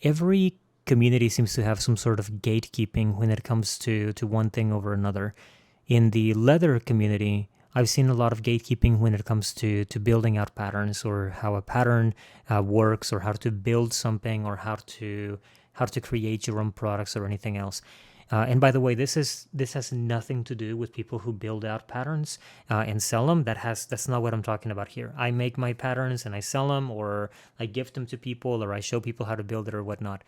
every community seems to have some sort of gatekeeping when it comes to one thing over another. In the leather community, I've seen a lot of gatekeeping when it comes to building out patterns, or how a pattern works, or how to build something, or how to create your own products or anything else. And by the way, this has nothing to do with people who build out patterns and sell them. That's not what I'm talking about here. I make my patterns and I sell them, or I gift them to people, or I show people how to build it or whatnot.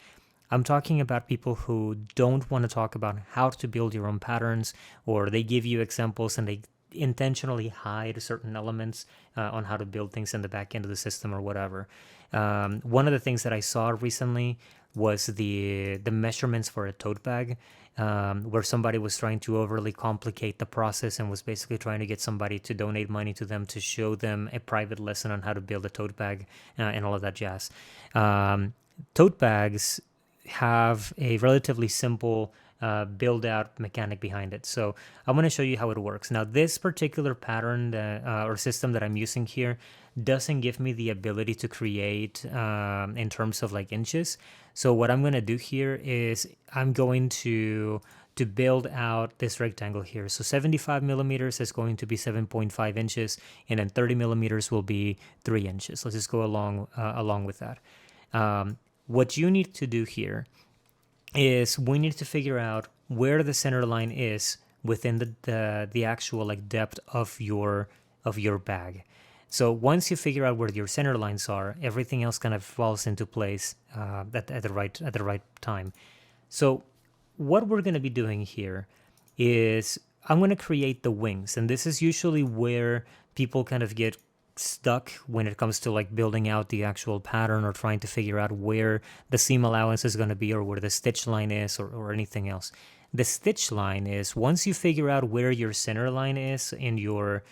I'm talking about people who don't want to talk about how to build your own patterns, or they give you examples and they intentionally hide certain elements on how to build things in the back end of the system or whatever. One of the things that I saw recently was the measurements for a tote bag, where somebody was trying to overly complicate the process and was basically trying to get somebody to donate money to them to show them a private lesson on how to build a tote bag and all of that jazz. Tote bags have a relatively simple build out mechanic behind it. So I'm going to show you how it works. Now, this particular pattern or system that I'm using here doesn't give me the ability to create in terms of like inches. So what I'm going to do here is I'm going to build out this rectangle here. So 75 millimeters is going to be 7.5 inches, and then 30 millimeters will be 3 inches. Let's just go along with that. What you need to do here is we need to figure out where the center line is within the actual like depth of your bag. So once you figure out where your center lines are, everything else kind of falls into place at the right time. So what we're going to be doing here is I'm going to create the wings, and this is usually where people kind of get stuck when it comes to like building out the actual pattern, or trying to figure out where the seam allowance is going to be, or where the stitch line is, or anything else. The stitch line is, once you figure out where your center line is in your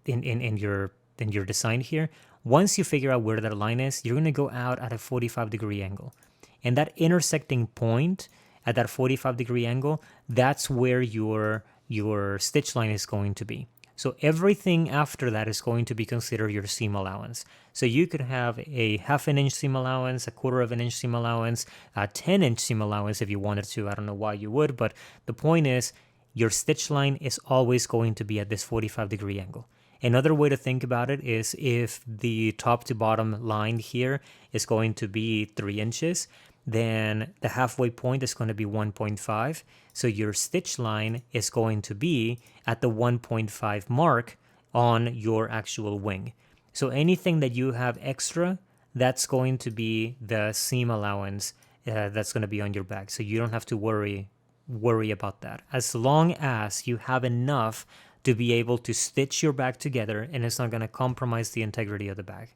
design here, once you figure out where that line is, you're going to go out at a 45-degree angle, and that intersecting point at that 45-degree angle, that's where your stitch line is going to be. So everything after that is going to be considered your seam allowance. So you could have a 1/2 inch seam allowance, a 1/4 inch seam allowance, a 10-inch seam allowance if you wanted to. I don't know why you would, but the point is your stitch line is always going to be at this 45-degree angle. Another way to think about it is, if the top to bottom line here is going to be 3 inches, then the halfway point is going to be 1.5. So your stitch line is going to be at the 1.5 mark on your actual wing. So anything that you have extra, that's going to be the seam allowance that's going to be on your bag. So you don't have to worry about that. As long as you have enough to be able to stitch your bag together and it's not going to compromise the integrity of the bag.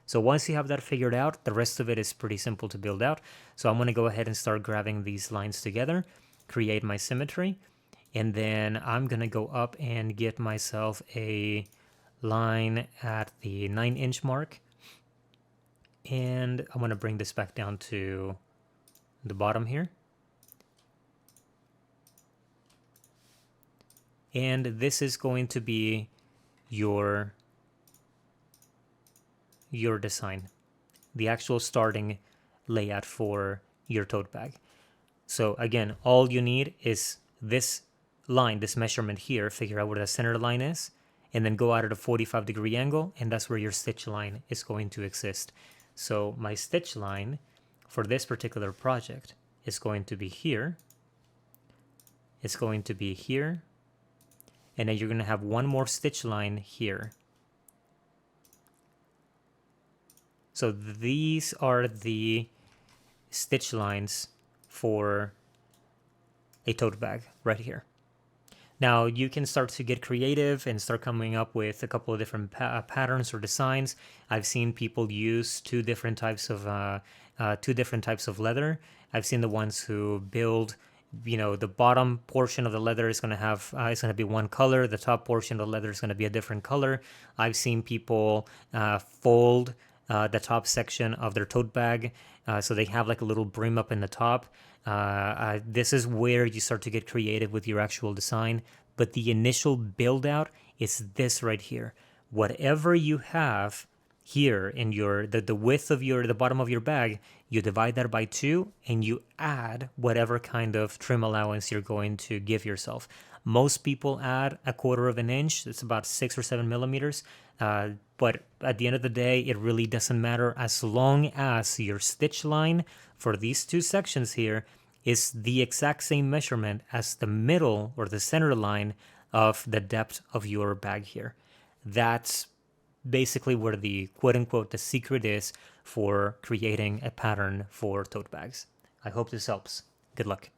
So once you have that figured out, the rest of it is pretty simple to build out. So I'm going to go ahead and start grabbing these lines together, create my symmetry, and then I'm going to go up and get myself a line at the 9-inch mark. And I'm going to bring this back down to the bottom here. And this is going to be your design, the actual starting layout for your tote bag. So again, all you need is this line, this measurement here, figure out where the center line is, and then go out at a 45-degree angle, and that's where your stitch line is going to exist. So my stitch line for this particular project is going to be here. It's going to be here. And then you're going to have one more stitch line here. So these are the stitch lines for a tote bag right here. Now you can start to get creative and start coming up with a couple of different patterns or designs. I've seen people use two different types of leather. I've seen the ones who build, the bottom portion of the leather is going to have it's going to be one color. The top portion of the leather is going to be a different color. I've seen people fold the top section of their tote bag, so they have like a little brim up in the top. This is where you start to get creative with your actual design, but the initial build out is this right here. Whatever you have here in the width of the bottom of your bag, you divide that by 2 and you add whatever kind of trim allowance you're going to give yourself. Most people add 1/4 of an inch. It's about 6 or 7 millimeters. But at the end of the day, it really doesn't matter as long as your stitch line for these 2 sections here is the exact same measurement as the middle or the center line of the depth of your bag here. That's basically where the quote-unquote the secret is for creating a pattern for tote bags. I hope this helps. Good luck.